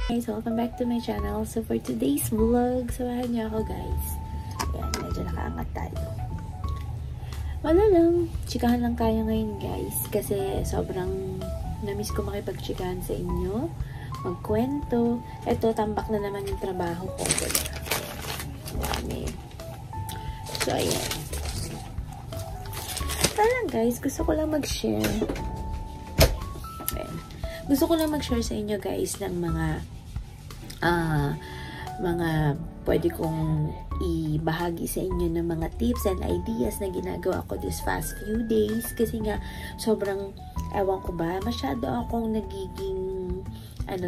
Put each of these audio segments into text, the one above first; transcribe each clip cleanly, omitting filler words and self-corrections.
Guys, welcome back to my channel. So for today's vlog, samahan niyo ako guys. Ayan, medyo nakaangat tayo. Wala lang, chikahan lang tayo ngayon guys. Kasi sobrang namiss ko makipagchikahan sa inyo. Magkwento. Eto, tambak na naman yung trabaho ko. So ayan. Parang guys, gusto ko lang mag-share. Gusto ko lang mag-share sa inyo guys ng mga pwede kong ibahagi sa inyo ng mga tips and ideas na ginagawa ko this past few days. Kasi nga, sobrang, ewan ko ba, masyado akong nagiging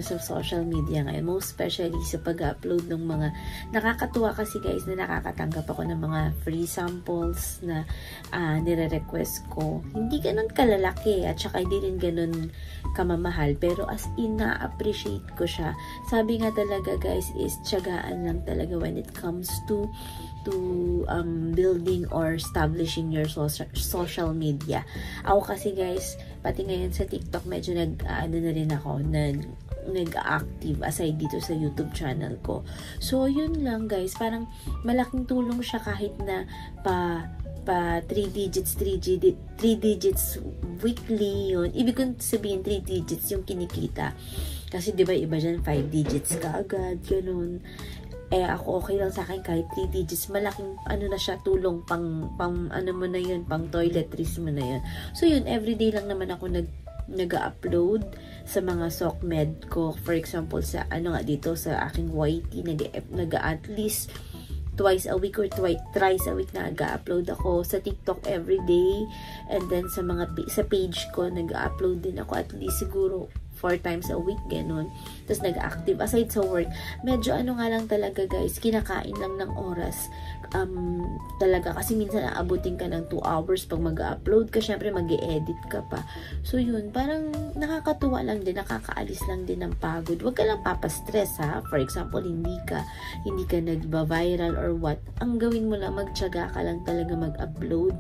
sa social media ngayon. Most especially sa pag-upload ng mga nakakatuwa kasi guys na nakakatanggap ako ng mga free samples na nire-request ko. Hindi ganun kalalaki at saka hindi rin ganun kamamahal. Pero as in, na-appreciate ko siya. Sabi nga talaga guys is tiyagaan lang talaga when it comes to building or establishing your social media. Ako kasi guys, pati ngayon sa TikTok medyo nag-active aside dito sa YouTube channel ko. So, yun lang guys. Parang malaking tulong siya kahit na pa 3 digits weekly yun. Ibig kong sabihin 3 digits yung kinikita. Kasi diba iba dyan 5 digits ka agad. Ganun. Ako okay lang sa akin kahit 3 digits. Malaking na siya, tulong pang mo na yun, pang toiletries mo na yun. So, yun, everyday lang naman ako nag-upload sa mga SOCMED ko. For example, sa dito sa aking YT, at least twice a week or thrice a week na nag-upload ako. Sa TikTok everyday. And then sa page ko, nag-upload din ako at least siguro 4 times a week, ganun. Tapos nag-active. Aside sa work, medyo nga lang talaga guys, kinakain lang ng oras. Talaga, kasi minsan aabutin ka ng 2 hours pag mag-upload ka, syempre mag-e-edit ka pa. So yun, parang nakakatuwa lang din, nakakaalis lang din ng pagod. Huwag ka lang papastress ha. For example, hindi ka nagba-viral or what. Ang gawin mo lang, magtiyaga ka lang talaga mag-upload.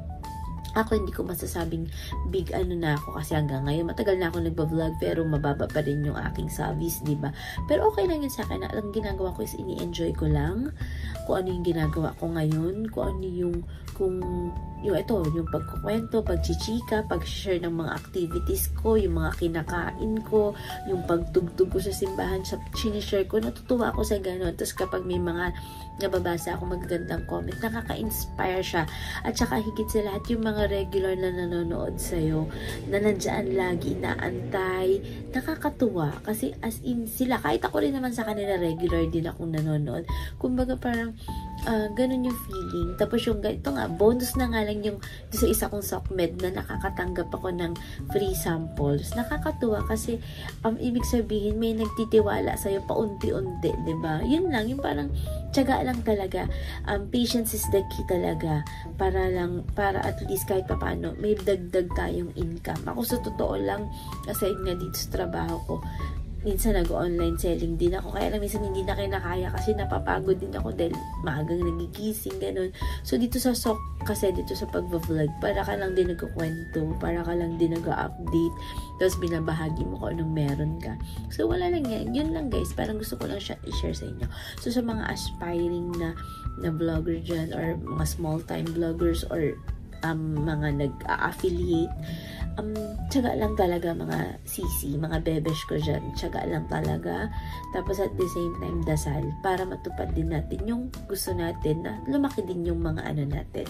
Ako hindi ko masasabing big na ako kasi hanggang ngayon matagal na ako nagba-vlog pero mababa pa rin yung aking service, diba? Pero okay lang yun sa akin. Ang ginagawa ko is ini-enjoy ko lang kung ano yung ginagawa ko ngayon, kung ano yung pagkukwento, pagchichika, pag-share ng mga activities ko, yung mga kinakain ko, yung pagtugtog ko sa simbahan, sinishare ko, natutuwa ako sa gano'n. Tapos kapag may mga nababasa ako magagandang comment, nakaka-inspire siya. At saka higit sa lahat, yung mga regular na nanonood sa'yo, na nandyan lagi, naantay, nakakatuwa. Kasi as in sila, kahit ako rin naman sa kanila, regular din akong nanonood. Kumbaga parang, ganun yung feeling. Tapos yung ganito nga, bonus na nga lang yung sa isa kong SOCMED na nakakatanggap ako ng free samples. Nakakatuwa kasi ibig sabihin may nagtitiwala sa'yo paunti-unti, diba? Yun lang, yung parang tiyaga lang talaga. Patience is the key talaga para at least kahit papaano may dagdag tayong income. Ako sa totoo lang, aside nga dito sa trabaho ko, minsan nag-online selling din ako. Kaya lang minsan hindi na kinakaya kasi napapagod din ako dahil maagang nagigising, ganun. So, dito sa SOC, kasi dito sa pag-vlog, para ka lang din nagkukwento, para ka lang din nag-update, tapos binabahagi mo kung anong meron ka. So, wala lang yan. Yun lang guys. Parang gusto ko lang siya i-share sa inyo. So, sa mga aspiring na vlogger dyan, or mga small-time vloggers, or mga nag-affiliate, tiyaga lang talaga mga sisi, mga bebesh ko dyan, tiyaga lang talaga. Tapos at the same time, dasal para matupad din natin yung gusto natin na lumaki din yung mga natin,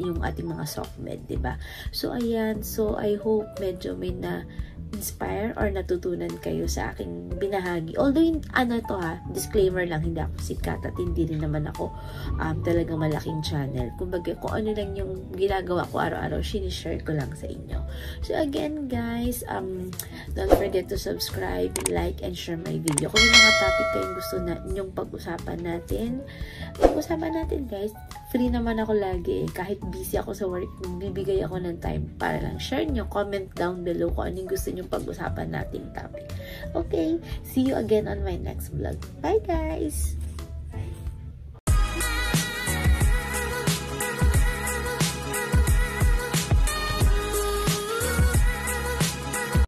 yung ating mga SOCMED, diba? So ayan, so I hope medyo may na-inspire or natutunan kayo sa aking binahagi. Although disclaimer lang, hindi ako sikat at hindi rin naman ako talagang malaking channel. Kumbaga, kung ano lang yung ginagawa ko araw-araw, sinishare ko lang sa inyo. So again guys, don't forget to subscribe, like, and share my video. Kung yung mga topic kayong gusto na inyong pag-usapan natin guys. Free naman ako lagi. Kahit busy ako sa work, bibigay ako ng time para lang share nyo, comment down below kung anong gusto nyo pag-usapan nating topic. Okay, see you again on my next vlog. Bye guys!